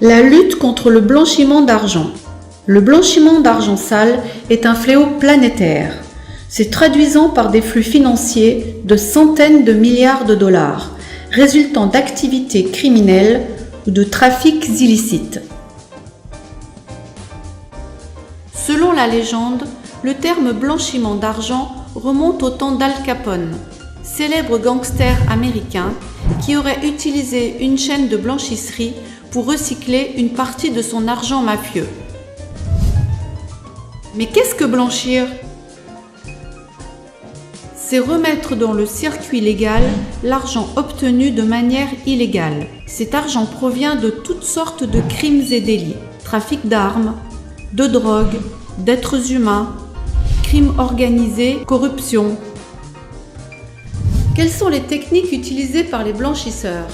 La lutte contre le blanchiment d'argent. Le blanchiment d'argent sale est un fléau planétaire, se traduisant par des flux financiers de centaines de milliards de dollars, résultant d'activités criminelles ou de trafics illicites. Selon la légende, le terme blanchiment d'argent remonte au temps d'Al Capone, célèbre gangster américain qui aurait utilisé une chaîne de blanchisserie pour recycler une partie de son argent mafieux. Mais qu'est-ce que blanchir ? C'est remettre dans le circuit légal l'argent obtenu de manière illégale. Cet argent provient de toutes sortes de crimes et délits, trafic d'armes, de drogue, d'êtres humains, crimes organisés, corruption. Quelles sont les techniques utilisées par les blanchisseurs ?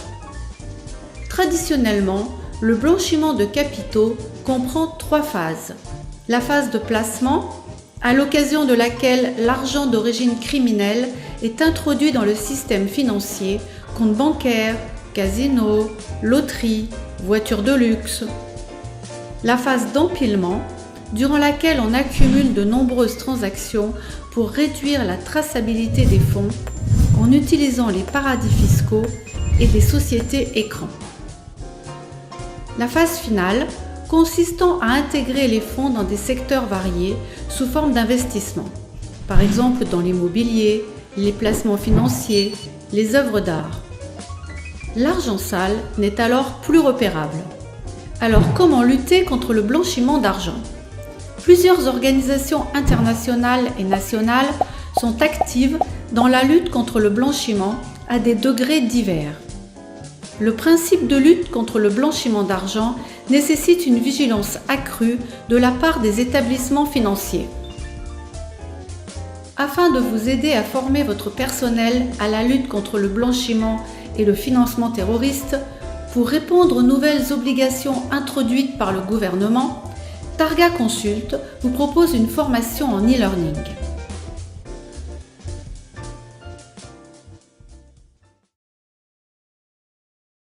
Traditionnellement, le blanchiment de capitaux comprend 3 phases. La phase de placement, à l'occasion de laquelle l'argent d'origine criminelle est introduit dans le système financier, compte bancaire, casino, loterie, voiture de luxe. La phase d'empilement, durant laquelle on accumule de nombreuses transactions pour réduire la traçabilité des fonds en utilisant les paradis fiscaux et des sociétés écrans. La phase finale, consistant à intégrer les fonds dans des secteurs variés sous forme d'investissement, par exemple dans l'immobilier, les placements financiers, les œuvres d'art. L'argent sale n'est alors plus repérable. Alors comment lutter contre le blanchiment d'argent ? Plusieurs organisations internationales et nationales sont actives dans la lutte contre le blanchiment à des degrés divers. Le principe de lutte contre le blanchiment d'argent nécessite une vigilance accrue de la part des établissements financiers. Afin de vous aider à former votre personnel à la lutte contre le blanchiment et le financement terroriste, pour répondre aux nouvelles obligations introduites par le gouvernement, Targa Consult vous propose une formation en e-learning.